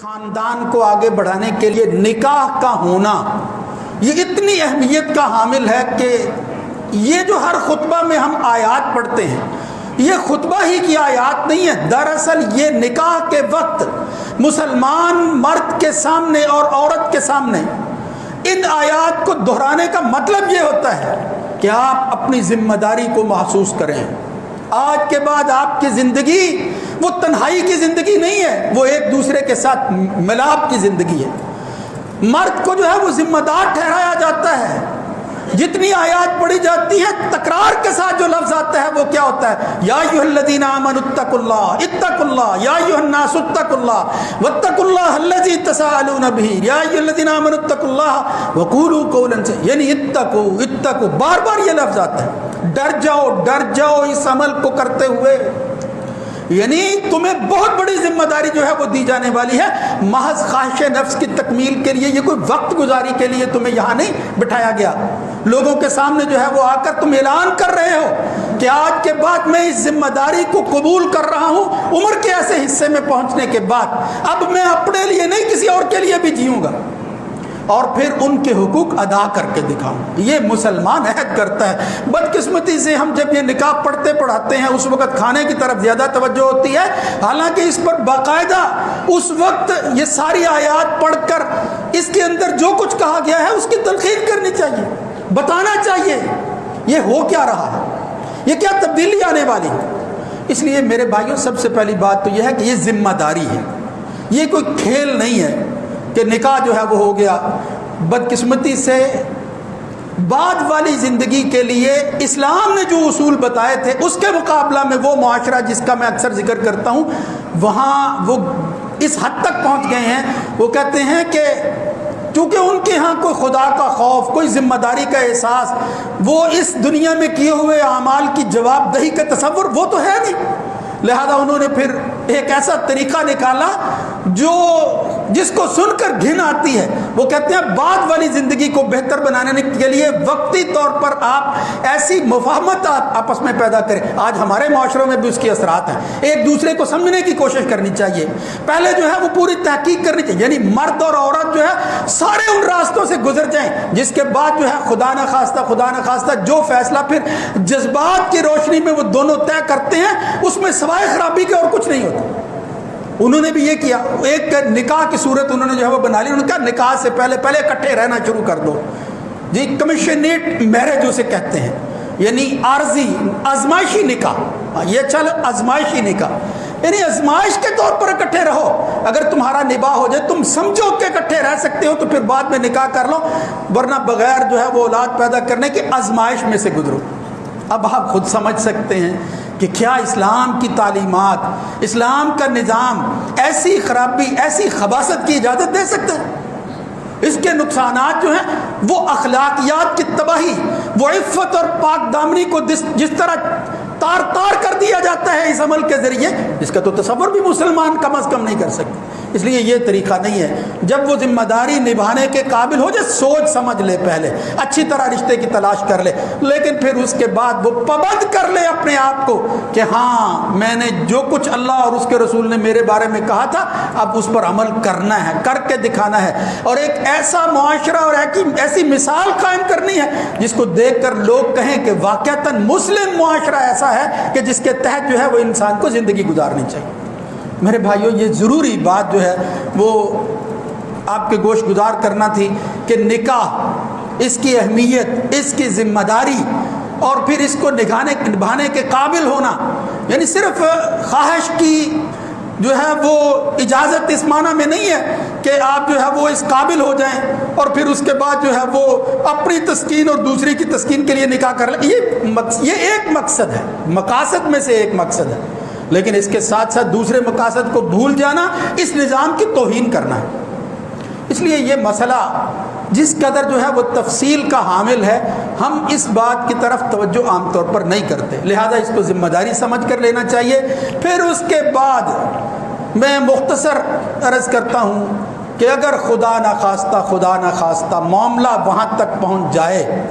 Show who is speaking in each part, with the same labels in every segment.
Speaker 1: خاندان کو آگے بڑھانے کے لیے نکاح کا ہونا یہ اتنی اہمیت کا حامل ہے کہ یہ جو ہر خطبہ میں ہم آیات پڑھتے ہیں یہ خطبہ ہی کی آیات نہیں ہے. دراصل یہ نکاح کے وقت مسلمان مرد کے سامنے اور عورت کے سامنے ان آیات کو دہرانے کا مطلب یہ ہوتا ہے کہ آپ اپنی ذمہ داری کو محسوس کریں. آج کے بعد آپ کی زندگی وہ تنہائی کی زندگی نہیں ہے، وہ ایک دوسرے کے ساتھ ملاپ کی زندگی ہے. مرد کو جو ہے وہ ذمہ دار ٹھہرایا جاتا ہے. جتنی آیات پڑھی جاتی ہیں تکرار کے ساتھ جو لفظ آتا ہے وہ کیا ہوتا ہے؟ یا ایھا الذین آمنوا اتقوا اللہ یا ایھا الناس اتقوا اللہ واتقوا اللہ الذی تساءلون بہ یا ایھا الذین آمنوا اتقوا اللہ وقولوا قولا سدیدا. یعنی اتقوا بار بار یہ لفظ آتا ہے. ڈر جاؤ اس عمل کو کرتے ہوئے. یعنی تمہیں بہت بڑی ذمہ داری جو ہے وہ دی جانے والی ہے. محض خواہش نفس کی تکمیل کے لیے، یہ کوئی وقت گزاری کے لیے تمہیں یہاں نہیں بٹھایا گیا. لوگوں کے سامنے جو ہے وہ آ کر تم اعلان کر رہے ہو کہ آج کے بعد میں اس ذمہ داری کو قبول کر رہا ہوں. عمر کے ایسے حصے میں پہنچنے کے بعد اب میں اپنے لیے نہیں کسی اور کے لیے بھی جیوں گا اور پھر ان کے حقوق ادا کر کے دکھاؤں. یہ مسلمان عہد کرتا ہے. بدقسمتی سے ہم جب یہ نکاح پڑھتے پڑھاتے ہیں اس وقت کھانے کی طرف زیادہ توجہ ہوتی ہے، حالانکہ اس پر باقاعدہ اس وقت یہ ساری آیات پڑھ کر اس کے اندر جو کچھ کہا گیا ہے اس کی تلقین کرنی چاہیے، بتانا چاہیے یہ ہو کیا رہا ہے، یہ کیا تبدیلی آنے والی ہے. اس لیے میرے بھائیوں سب سے پہلی بات تو یہ ہے کہ یہ ذمہ داری ہے، یہ کوئی کھیل نہیں ہے کہ نکاح جو ہے وہ ہو گیا. بدقسمتی سے بعد والی زندگی کے لیے اسلام نے جو اصول بتائے تھے اس کے مقابلہ میں وہ معاشرہ جس کا میں اکثر ذکر کرتا ہوں وہاں وہ اس حد تک پہنچ گئے ہیں. وہ کہتے ہیں کہ چونکہ ان کے ہاں کوئی خدا کا خوف، کوئی ذمہ داری کا احساس، وہ اس دنیا میں کیے ہوئے اعمال کی جواب دہی کا تصور وہ تو ہے نہیں، لہذا انہوں نے پھر ایک ایسا طریقہ نکالا جس کو سن کر گھن آتی ہے. وہ کہتے ہیں بعد والی زندگی کو بہتر بنانے کے لیے وقتی طور پر آپ ایسی مفاہمت آپس میں پیدا کریں. آج ہمارے معاشروں میں بھی اس کے اثرات ہیں. ایک دوسرے کو سمجھنے کی کوشش کرنی چاہیے. پہلے جو ہے وہ پوری تحقیق کرنی چاہیے، یعنی مرد اور عورت جو ہے سارے ان راستوں سے گزر جائیں جس کے بعد جو ہے خدا نہ خواستہ جو فیصلہ پھر جذبات کی روشنی میں وہ دونوں طے کرتے ہیں اس میں سوائے خرابی کے اور کچھ نہیں ہوتا. انہوں نے بھی یہ کیا، ایک نکاح کی صورت انہوں نے جو ہے وہ بنا لی. انہوں نے کہا نکاح سے پہلے اکٹھے رہنا شروع کر دو. جی کمیشنیٹ میرج اسے کہتے ہیں، یعنی عارضی آزمائشی نکاح. یہ چل آزمائشی نکاح یعنی آزمائش کے طور پر اکٹھے رہو. اگر تمہارا نباہ ہو جائے، تم سمجھو کہ اکٹھے رہ سکتے ہو تو پھر بعد میں نکاح کر لو، ورنہ بغیر جو ہے وہ اولاد پیدا کرنے کی آزمائش میں سے گزرو. اب آپ خود سمجھ سکتے ہیں کہ کیا اسلام کی تعلیمات، اسلام کا نظام ایسی خرابی، ایسی خباثت کی اجازت دے سکتا ہے؟ اس کے نقصانات جو ہیں وہ اخلاقیات کی تباہی، وہ عفت اور پاک دامنی کو جس طرح تار کر دیا جاتا ہے اس عمل کے ذریعے، اس کا تو تصور بھی مسلمان کم از کم نہیں کر سکتے. اس لیے یہ طریقہ نہیں ہے. جب وہ ذمہ داری نبھانے کے قابل ہو جائے سوچ سمجھ لے، پہلے اچھی طرح رشتے کی تلاش کر لے، لیکن پھر اس کے بعد وہ پابند کر لے اپنے آپ کو کہ ہاں میں نے جو کچھ اللہ اور اس کے رسول نے میرے بارے میں کہا تھا اب اس پر عمل کرنا ہے، کر کے دکھانا ہے، اور ایک ایسا معاشرہ اور ایسی مثال قائم کرنی ہے جس کو دیکھ کر لوگ کہیں کہ واقعتاً مسلم معاشرہ ایسا ہے کہ جس کے تحت جو ہے وہ انسان کو زندگی گزارنی چاہیے. میرے بھائیوں یہ ضروری بات جو ہے وہ آپ کے گوش گزار کرنا تھی کہ نکاح، اس کی اہمیت، اس کی ذمہ داری اور پھر اس کو نبھانے کے قابل ہونا، یعنی صرف خواہش کی جو ہے وہ اجازت اس معنی میں نہیں ہے کہ آپ جو ہے وہ اس قابل ہو جائیں اور پھر اس کے بعد جو ہے وہ اپنی تسکین اور دوسری کی تسکین کے لیے نکاح کر لیں. یہ ایک مقصد ہے، مقاصد میں سے ایک مقصد ہے، لیکن اس کے ساتھ ساتھ دوسرے مقاصد کو بھول جانا اس نظام کی توہین کرنا ہے. اس لیے یہ مسئلہ جس قدر جو ہے وہ تفصیل کا حامل ہے، ہم اس بات کی طرف توجہ عام طور پر نہیں کرتے، لہذا اس کو ذمہ داری سمجھ کر لینا چاہیے. پھر اس کے بعد میں مختصر عرض کرتا ہوں کہ اگر خدا نہ خواستہ معاملہ وہاں تک پہنچ جائے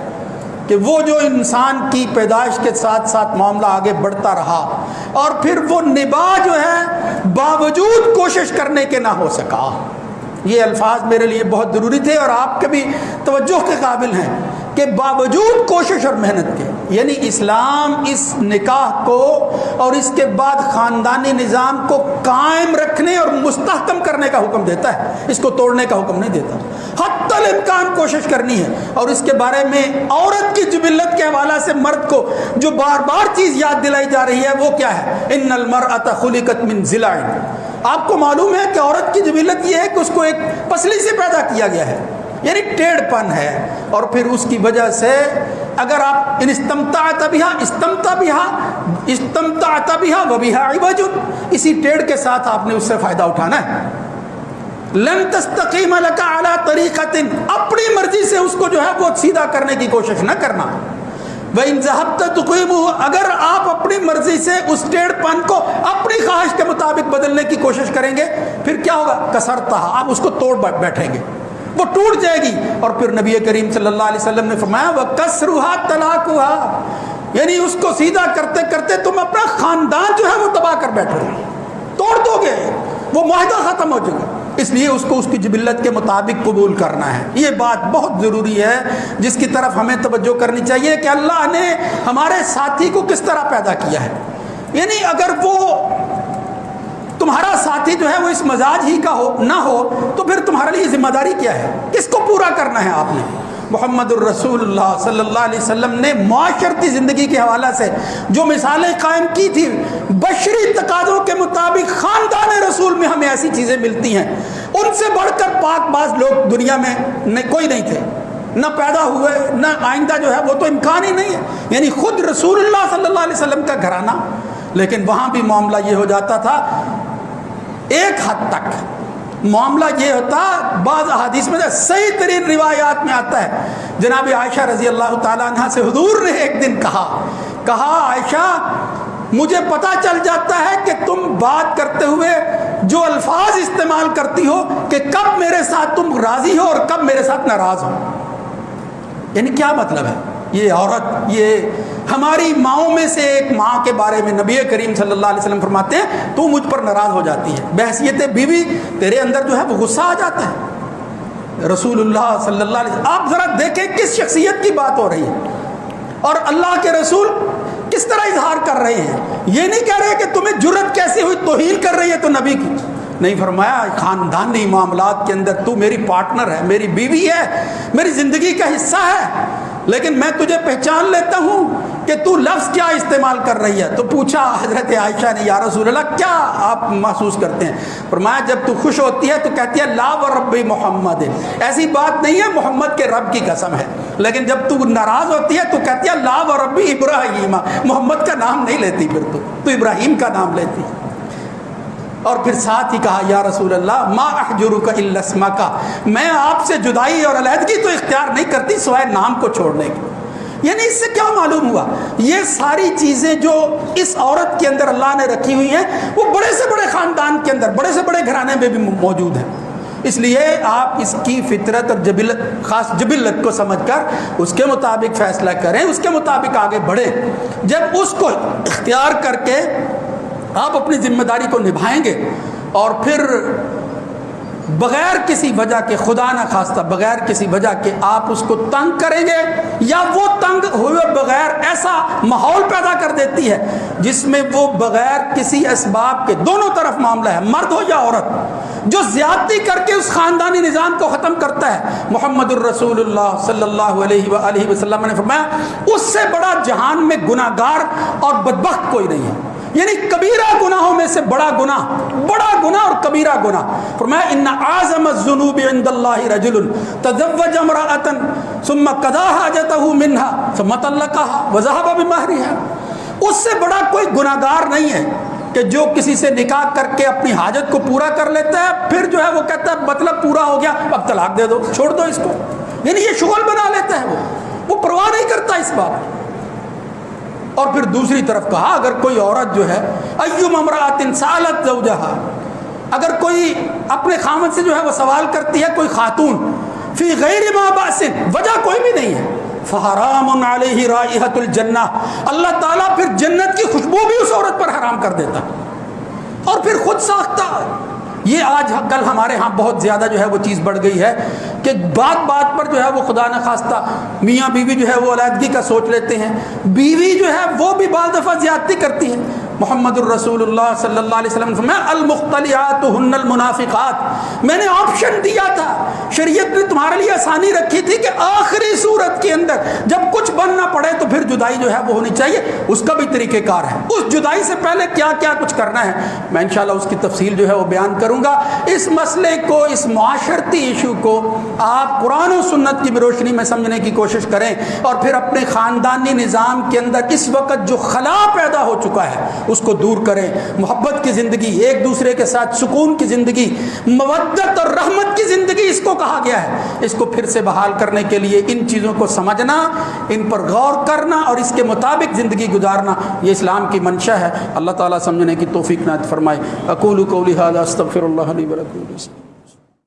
Speaker 1: کہ وہ جو انسان کی پیدائش کے ساتھ ساتھ معاملہ آگے بڑھتا رہا اور پھر وہ نباہ جو ہے باوجود کوشش کرنے کے نہ ہو سکا. یہ الفاظ میرے لیے بہت ضروری تھے اور آپ کے بھی توجہ کے قابل ہیں کہ باوجود کوشش اور محنت کے، یعنی اسلام اس نکاح کو اور اس کے بعد خاندانی نظام کو قائم رکھنے اور مستحکم کرنے کا حکم دیتا ہے، اس کو توڑنے کا حکم نہیں دیتا. حتی الامکان کوشش کرنی ہے. اور اس کے بارے میں عورت کی جبلت کے حوالہ سے مرد کو جو بار بار چیز یاد دلائی جا رہی ہے وہ کیا ہے؟ ان المرأة خلقت من ضلع. آپ کو معلوم ہے کہ عورت کی جبلت یہ ہے کہ اس کو ایک پسلی سے پیدا کیا گیا ہے، یعنی ٹیڑھ پن ہے. اور پھر اس کی وجہ سے اگر آپ ان استمتعت بها وبها عوج، اسی ٹیڑھ کے ساتھ آپ نے اس سے فائدہ اٹھانا ہے. لن تستقیم لك على طریقة، اپنی مرضی سے اس کو جو ہے وہ سیدھا کرنے کی کوشش نہ کرنا. وَإِن ذَهَبْتَ تُقِيمُهُ، اگر آپ اپنی مرضی سے اس ٹیڑھ پن کو اپنی خواہش کے مطابق بدلنے کی کوشش کریں گے پھر کیا ہوگا؟ کسرتها، آپ اس کو توڑ بیٹھیں گے، وہ ٹوٹ جائے گی. اور پھر نبی کریم صلی اللہ علیہ وسلم نے فرمایا وَكَسْرُهَا طَلَاقُهَا، یعنی اس کو سیدھا کرتے کرتے تم اپنا خاندان جو ہے وہ تباہ کر بیٹھو گے، توڑ دو گے، وہ معاہدہ ختم ہو جائے گا. اس لیے اس کو اس کی جبلت کے مطابق قبول کرنا ہے. یہ بات بہت ضروری ہے جس کی طرف ہمیں توجہ کرنی چاہیے کہ اللہ نے ہمارے ساتھی کو کس طرح پیدا کیا ہے. یعنی اگر وہ تمہارا ساتھی جو ہے وہ اس مزاج ہی کا نہ ہو تو پھر تمہارے لیے ذمہ داری کیا ہے؟ کس کو پورا کرنا ہے آپ نے؟ محمد الرسول اللہ صلی اللہ علیہ وسلم نے معاشرتی زندگی کے حوالہ سے جو مثالیں قائم کی تھی، بشری تقاضوں کے مطابق خاندان رسول میں ہمیں ایسی چیزیں ملتی ہیں ان سے بڑھ کر پاک باز لوگ دنیا میں کوئی نہیں تھے، نہ پیدا ہوئے نہ آئندہ جو ہے وہ تو امکان ہی نہیں ہے. یعنی خود رسول اللہ صلی اللہ علیہ وسلم کا گھرانہ. لیکن وہاں بھی معاملہ یہ ہو جاتا تھا، ایک حد تک معاملہ یہ ہوتا، بعض احادیث میں صحیح ترین روایات میں آتا ہے، جناب عائشہ رضی اللہ تعالیٰ عنہ سے حضور نے ایک دن کہا عائشہ مجھے پتہ چل جاتا ہے کہ تم بات کرتے ہوئے جو الفاظ استعمال کرتی ہو کہ کب میرے ساتھ تم راضی ہو اور کب میرے ساتھ ناراض ہو. یعنی کیا مطلب ہے؟ یہ عورت، یہ ہماری ماؤں میں سے ایک ماں کے بارے میں نبی کریم صلی اللہ علیہ وسلم فرماتے ہیں تو مجھ پر ناراض ہو جاتی ہے، بحیثیت بیوی تیرے اندر جو ہے وہ غصہ آ جاتا ہے. رسول اللہ صلی اللہ علیہ وسلم، آپ ذرا دیکھیں کس شخصیت کی بات ہو رہی ہے اور اللہ کے رسول کس طرح اظہار کر رہے ہیں. یہ نہیں کہہ رہے کہ تمہیں جرت کیسے ہوئی، توہین کر رہی ہے تو نبی کی نہیں. فرمایا خاندانی معاملات کے اندر تو میری پارٹنر ہے، میری بیوی ہے، میری زندگی کا حصہ ہے، لیکن میں تجھے پہچان لیتا ہوں کہ تو لفظ کیا استعمال کر رہی ہے. تو پوچھا حضرت عائشہ نے یا رسول اللہ کیا آپ محسوس کرتے ہیں؟ فرمایا جب تو خوش ہوتی ہے تو کہتی ہے لا ورب محمد، ایسی بات نہیں ہے محمد کے رب کی قسم ہے. لیکن جب تو ناراض ہوتی ہے تو کہتی ہے لا ورب ابراہیم، محمد کا نام نہیں لیتی، پھر تو ابراہیم کا نام لیتی. اور پھر ساتھ ہی کہا یا رسول اللہ ما احجرک الا اسمک، میں آپ سے جدائی اور علیحدگی تو اختیار نہیں کرتی سوائے نام کو چھوڑنے کی. یعنی اس سے کیا معلوم ہوا؟ یہ ساری چیزیں جو اس عورت کے اندر اللہ نے رکھی ہوئی ہیں وہ بڑے سے بڑے خاندان کے اندر، بڑے سے بڑے گھرانے میں بھی موجود ہیں. اس لیے آپ اس کی فطرت اور جبلت، خاص جبلت کو سمجھ کر اس کے مطابق فیصلہ کریں، اس کے مطابق آگے بڑھیں. جب اس کو اختیار کر کے آپ اپنی ذمہ داری کو نبھائیں گے اور پھر بغیر کسی وجہ کے، خدا نہ خواستہ بغیر کسی وجہ کے آپ اس کو تنگ کریں گے یا وہ تنگ ہوئے بغیر ایسا ماحول پیدا کر دیتی ہے جس میں وہ بغیر کسی اسباب کے، دونوں طرف معاملہ ہے، مرد ہو یا عورت، جو زیادتی کر کے اس خاندانی نظام کو ختم کرتا ہے. محمد الرسول اللہ صلی اللہ علیہ وآلہ وسلم نے فرمایا اس سے بڑا جہان میں گناہگار اور بدبخت کوئی نہیں ہے. یعنی کبیرہ گناہوں میں سے بڑا گناہ اور کبیرہ گناہ. فرمایا ان اعظم الذنوب عند اللہ رجل تزوج امرأة ثم قضى حاجته منها ثم طلقها وذهب بمهرها. اس سے بڑا کوئی گناہگار نہیں ہے کہ جو کسی سے نکاح کر کے اپنی حاجت کو پورا کر لیتا ہے، پھر جو ہے وہ کہتا ہے مطلب پورا ہو گیا اب طلاق دے دو، چھوڑ دو اس کو. یعنی یہ شغل بنا لیتا ہے، وہ پرواہ نہیں کرتا اس بات. اور پھر دوسری طرف کہا اگر کوئی عورت جو ہے ایوم امرأۃ سالت زوجہا، اگر کوئی اپنے خامد سے جو ہے وہ سوال کرتی ہے، کوئی خاتون فی غیر ما باس، وجہ کوئی بھی نہیں ہے، فحرام علیہ رائحۃ الجنہ، اللہ تعالیٰ پھر جنت کی خوشبو بھی اس عورت پر حرام کر دیتا اور پھر خود ساختہ۔ یہ آج کل ہمارے ہاں بہت زیادہ جو ہے وہ چیز بڑھ گئی ہے کہ بات بات پر جو ہے وہ خدا نخواستہ میاں بیوی جو ہے وہ علیحدگی کا سوچ لیتے ہیں، بیوی جو ہے وہ بھی بعض دفعہ زیادتی کرتی ہے۔ محمد الرسول اللہ صلی اللہ علیہ وسلم نے فرمایا المختلعات ہن المنافقات، میں نے آپشن دیا تھا، شریعت نے تمہارے لیے آسانی رکھی تھی کہ آخری صورت کے اندر جب کچھ بن نہ پڑے تو پھر جدائی جو ہے وہ ہونی چاہیے، اس کا بھی طریقہ کار ہے، اس جدائی سے پہلے کیا کیا کچھ کرنا ہے میں انشاءاللہ اس کی تفصیل جو ہے وہ بیان کروں گا۔ اس مسئلے کو، اس معاشرتی ایشو کو آپ قرآن و سنت کی روشنی میں سمجھنے کی کوشش کریں اور پھر اپنے خاندانی نظام کے اندر اس وقت جو خلا پیدا ہو چکا ہے اس کو دور کریں۔ محبت کی زندگی، ایک دوسرے کے ساتھ سکون کی زندگی، مودت اور رحمت کی زندگی اس کو کہا گیا ہے، اس کو پھر سے بحال کرنے کے لیے ان چیزوں کو سمجھنا، ان پر غور کرنا اور اس کے مطابق زندگی گزارنا یہ اسلام کی منشا ہے۔ اللہ تعالیٰ سمجھنے کی توفیق عنایت فرمائے۔ اقول قولی ھذا استغفر اللہ لی ولکم۔